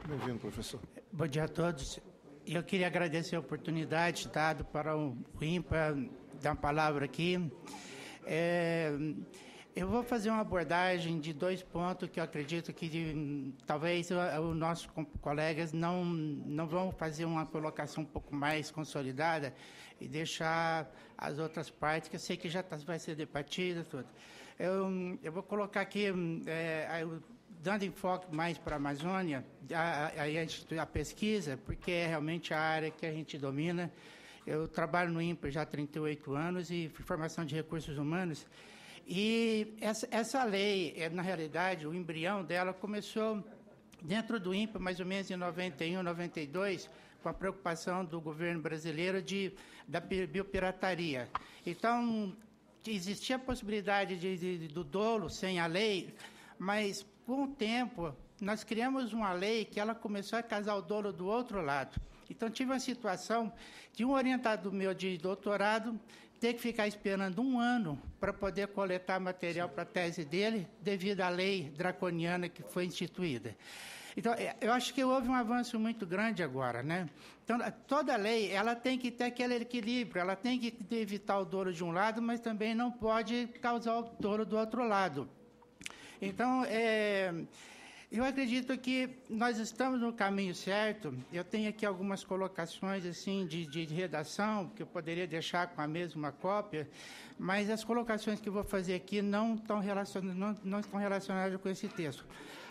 Bem-vindo, professor. Bom dia a todos. Eu queria agradecer a oportunidade dada para o INPA dar uma palavra aqui. Eu vou fazer uma abordagem de 2 pontos que eu acredito que talvez os nossos colegas não vão fazer uma colocação um pouco mais consolidada e deixar as outras partes, que eu sei que já vai ser debatida. Tudo. Eu vou colocar aqui, dando enfoque mais para a Amazônia, a pesquisa, porque é realmente a área que a gente domina. Eu trabalho no INPA já há 38 anos e formação de recursos humanos. E essa lei, na realidade, o embrião dela começou dentro do INPA, mais ou menos em 91, 92, com a preocupação do governo brasileiro da biopirataria. Então, existia a possibilidade do dolo sem a lei, mas, com o tempo, nós criamos uma lei que ela começou a casar o dolo do outro lado. Então, tive uma situação de um orientador meu de doutorado ter que ficar esperando 1 ano para poder coletar material para a tese dele, devido à lei draconiana que foi instituída. Então, eu acho que houve um avanço muito grande agora, né? Então, toda lei, ela tem que ter aquele equilíbrio, ela tem que evitar o dolo de um lado, mas também não pode causar o dolo do outro lado. Então, eu acredito que nós estamos no caminho certo. Eu tenho aqui algumas colocações assim, de redação, que eu poderia deixar com a mesma cópia, mas as colocações que eu vou fazer aqui não estão relacionadas com esse texto.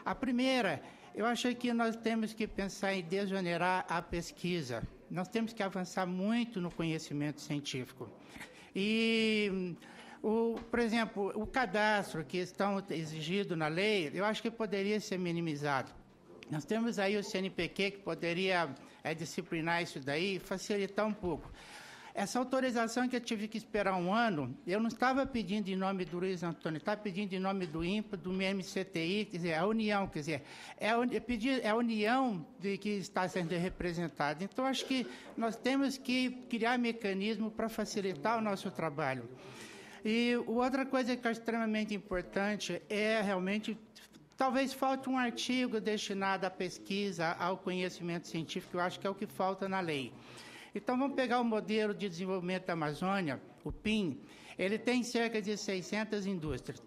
A primeira, eu acho que nós temos que pensar em desonerar a pesquisa. Nós temos que avançar muito no conhecimento científico. E... por exemplo, o cadastro que está exigido na lei, eu acho que poderia ser minimizado. Nós temos aí o CNPq que poderia disciplinar isso daí, facilitar um pouco. Essa autorização que eu tive que esperar 1 ano, eu não estava pedindo em nome do Luiz Antônio, estava pedindo em nome do INPA, do MCTI, quer dizer, a União, quer dizer, é a União que está sendo representada. Então, acho que nós temos que criar mecanismo para facilitar o nosso trabalho. E outra coisa que é extremamente importante é realmente, talvez falte um artigo destinado à pesquisa, ao conhecimento científico, eu acho que é o que falta na lei. Então, vamos pegar o modelo de desenvolvimento da Amazônia, o PIN, ele tem cerca de 600 indústrias.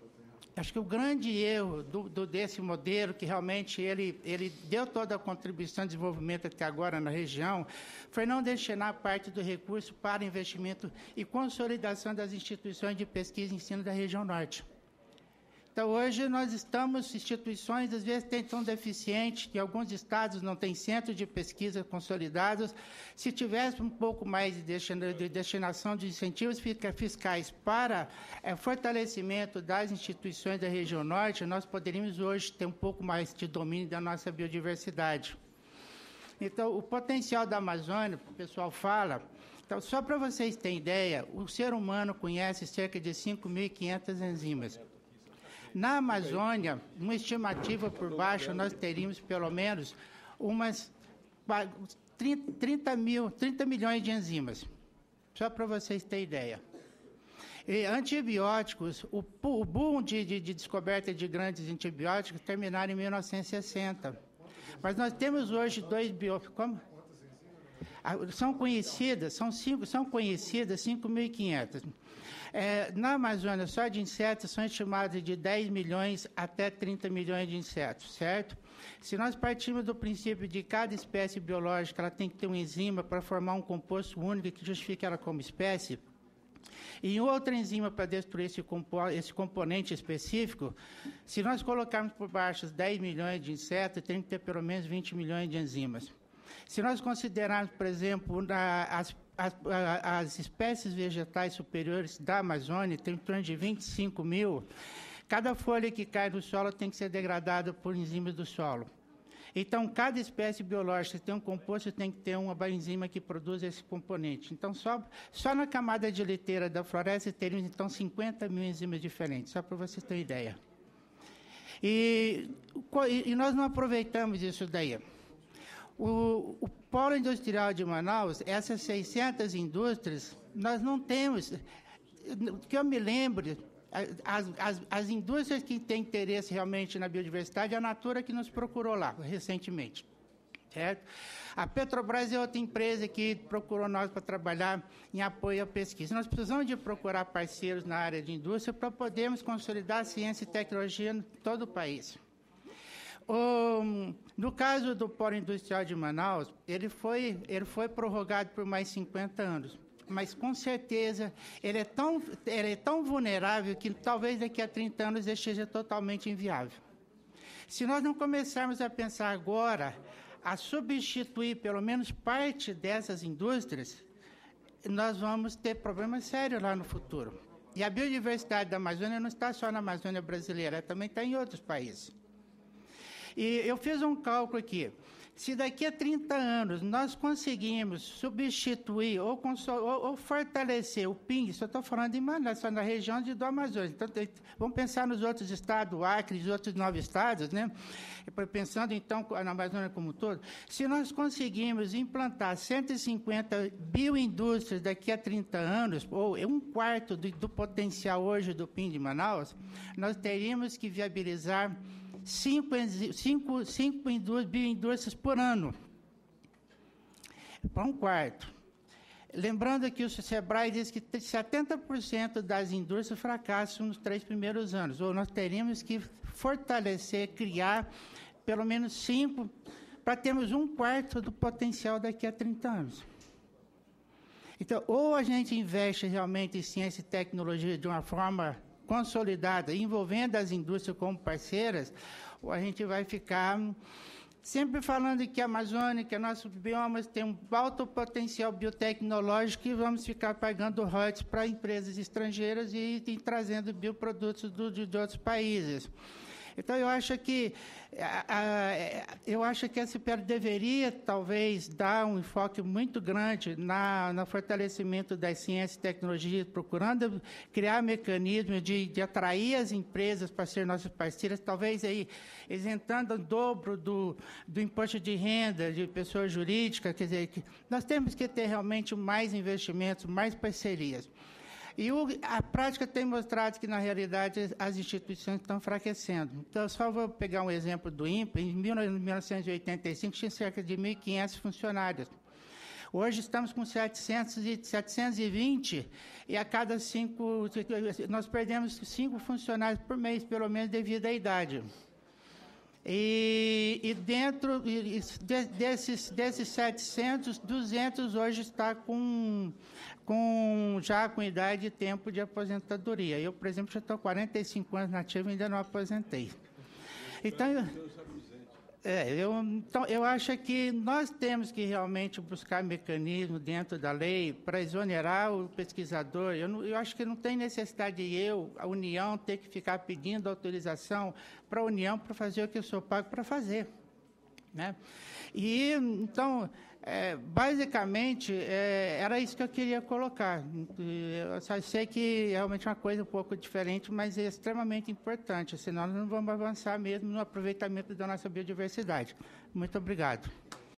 Acho que o grande erro desse modelo, que realmente ele deu toda a contribuição de desenvolvimento até agora na região, foi não destinar parte do recurso para investimento e consolidação das instituições de pesquisa e ensino da região norte. Então, hoje nós estamos, instituições, às vezes, tão deficientes, que alguns estados não têm centros de pesquisa consolidados. Se tivesse um pouco mais de destinação de incentivos fiscais para fortalecimento das instituições da região norte, nós poderíamos hoje ter um pouco mais de domínio da nossa biodiversidade. Então, o potencial da Amazônia, o pessoal fala... Então, só para vocês terem ideia, o ser humano conhece cerca de 5.500 enzimas. Na Amazônia, uma estimativa por baixo, nós teríamos pelo menos umas 30 milhões de enzimas, só para vocês terem ideia. E antibióticos, o boom de descoberta de grandes antibióticos terminaram em 1960. Mas nós temos hoje 2 Como? São conhecidas 5.500. Na Amazônia, só de insetos, são estimados de 10 milhões até 30 milhões de insetos, certo? Se nós partirmos do princípio de cada espécie biológica, ela tem que ter uma enzima para formar um composto único que justifique ela como espécie, e outra enzima para destruir esse componente específico, se nós colocarmos por baixo os 10 milhões de insetos, tem que ter pelo menos 20 milhões de enzimas. Se nós considerarmos, por exemplo, as espécies vegetais superiores da Amazônia, tem em torno de 25 mil, cada folha que cai no solo tem que ser degradada por enzimas do solo. Então, cada espécie biológica que tem um composto tem que ter uma enzima que produz esse componente. Então, só na camada de liteira da floresta teríamos, então, 50 mil enzimas diferentes, só para você ter ideia. E nós não aproveitamos isso daí. O polo industrial de Manaus, essas 600 indústrias, nós não temos, que eu me lembre, as indústrias que têm interesse realmente na biodiversidade, é a Natura que nos procurou lá recentemente. certo? A Petrobras é outra empresa que procurou nós para trabalhar em apoio à pesquisa. Nós precisamos de procurar parceiros na área de indústria para podermos consolidar a ciência e tecnologia em todo o país. No caso do Polo Industrial de Manaus, ele foi prorrogado por mais 50 anos. Mas, com certeza, ele é tão vulnerável que talvez daqui a 30 anos ele seja totalmente inviável. Se nós não começarmos a pensar agora a substituir pelo menos parte dessas indústrias, nós vamos ter problemas sérios lá no futuro. E a biodiversidade da Amazônia não está só na Amazônia brasileira, ela também está em outros países. E eu fiz um cálculo aqui. Se daqui a 30 anos nós conseguimos substituir ou fortalecer o PIN, só estou falando de Manaus, só na região do Amazonas. Então, vamos pensar nos outros estados, o Acre, os outros 9 estados, né? Pensando, então, na Amazônia como um todo. Se nós conseguimos implantar 150 bioindústrias daqui a 30 anos, ou 1/4 do potencial hoje do PIN de Manaus, nós teríamos que viabilizar 5 bioindústrias por ano, para 1/4. Lembrando que o SEBRAE diz que 70% das indústrias fracassam nos 3 primeiros anos, ou nós teríamos que fortalecer, criar pelo menos 5, para termos 1/4 do potencial daqui a 30 anos. Então, ou a gente investe realmente em ciência e tecnologia de uma forma consolidada, envolvendo as indústrias como parceiras, ou a gente vai ficar sempre falando que a Amazônia, que nossos biomas têm um alto potencial biotecnológico e vamos ficar pagando royalties para empresas estrangeiras e trazendo bioprodutos de outros países. Então, eu acho que a CPR deveria, talvez, dar um enfoque muito grande no fortalecimento das ciências e tecnologias, procurando criar mecanismos de atrair as empresas para ser nossas parceiras, talvez aí isentando o dobro do imposto de renda de pessoa jurídica. Quer dizer, que nós temos que ter realmente mais investimentos, mais parcerias. E a prática tem mostrado que, na realidade, as instituições estão enfraquecendo. Então, só vou pegar um exemplo do INPE. Em 1985, tinha cerca de 1.500 funcionários. Hoje estamos com 720, e a cada 5... Nós perdemos 5 funcionários por mês, pelo menos, devido à idade. E dentro desses 700, 200 hoje está já com idade e tempo de aposentadoria. Eu, por exemplo, já estou 45 anos nativo e ainda não aposentei. Então, eu acho que nós temos que realmente buscar mecanismos dentro da lei para exonerar o pesquisador. Eu acho que não tem necessidade de a União, ter que ficar pedindo autorização para a União para fazer o que eu sou pago para fazer, né? E, então, basicamente, era isso que eu queria colocar. Eu só sei que realmente é uma coisa um pouco diferente, mas é extremamente importante, senão nós não vamos avançar mesmo no aproveitamento da nossa biodiversidade. Muito obrigado.